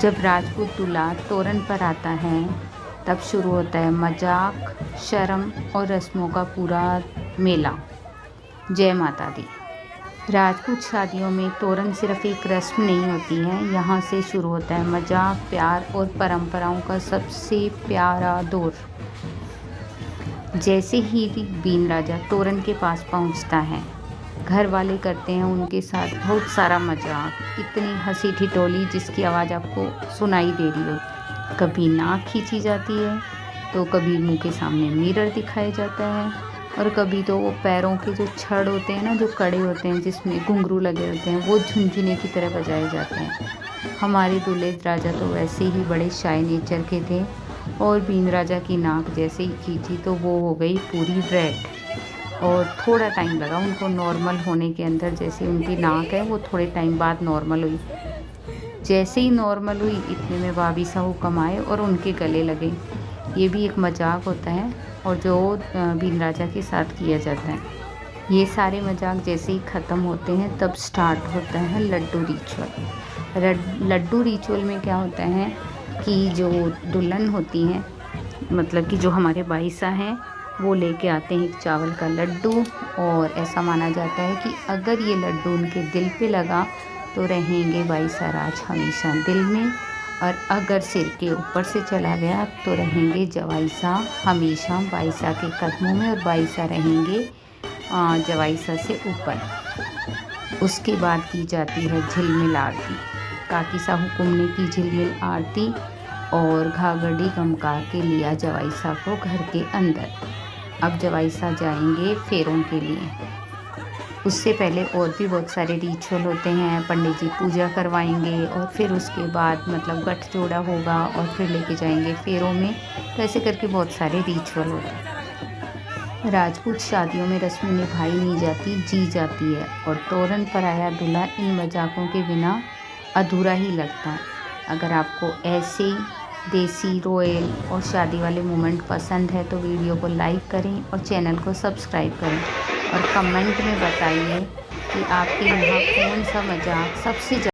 जब राजपूत दूल्हा तोरण पर आता है तब शुरू होता है मजाक, शर्म और रस्मों का पूरा मेला। जय माता दी। राजपूत शादियों में तोरण सिर्फ एक रस्म नहीं होती है, यहाँ से शुरू होता है मजाक, प्यार और परंपराओं का सबसे प्यारा दौर। जैसे ही बीन राजा तोरण के पास पहुँचता है, घर वाले करते हैं उनके साथ बहुत सारा मजाक, इतनी हंसी ठिठोली जिसकी आवाज़ आपको सुनाई दे रही हो। कभी नाक खींची जाती है तो कभी मुंह के सामने मिरर दिखाया जाता है और कभी तो वो पैरों के जो छड़ होते हैं ना, जो कड़े होते हैं जिसमें घुंघरू लगे होते हैं, वो झुनझुने की तरह बजाए जाते हैं। हमारे दूल्हे राजा तो वैसे ही बड़े शाय नेचर के थे और बीन राजा की नाक जैसे ही खींची तो वो हो गई पूरी रेड और थोड़ा टाइम लगा उनको नॉर्मल होने के अंदर। जैसे उनकी नाक है वो थोड़े टाइम बाद नॉर्मल हुई। जैसे ही नॉर्मल हुई इतने में भाभी साहू कमाए और उनके गले लगे। ये भी एक मजाक होता है और जो बीन राजा के साथ किया जाता है। ये सारे मजाक जैसे ही ख़त्म होते हैं तब स्टार्ट होता है लड्डू रिचुअल। लड्डू रिचुअल में क्या होता है कि जो दुल्हन होती हैं, मतलब कि जो हमारे बाईसा हैं, वो लेके आते हैं एक चावल का लड्डू और ऐसा माना जाता है कि अगर ये लड्डू उनके दिल पे लगा तो रहेंगे बाईसा राज हमेशा दिल में, और अगर सिर के ऊपर से चला गया तो रहेंगे जवाईसा हमेशा बाईसा के कदमों में और बाईसा रहेंगे जवाईसा से ऊपर। उसके बाद की जाती है झिलमिल आरती। काकी साहू कुम ने की झिलमिल आरती और घाघड़ी गमका के लिया जवाईसा को घर के अंदर। अब जवाईसा जाएंगे फेरों के लिए। उससे पहले और भी बहुत सारे रिचुअल होते हैं। पंडित जी पूजा करवाएंगे और फिर उसके बाद मतलब गठजोड़ा होगा और फिर लेके जाएंगे फेरों में। तो ऐसे करके बहुत सारे रिचुअल होते हैं। राजपूत शादियों में रस्में निभाई नहीं जाती, जी जाती है, और तोरण पर आया दूल्हा इन मजाकों के बिना अधूरा ही लगता है। अगर आपको ऐसे देसी, रॉयल और शादी वाले मोमेंट पसंद है तो वीडियो को लाइक करें और चैनल को सब्सक्राइब करें और कमेंट में बताइए कि आपके यहाँ कौन सा मजाक सबसे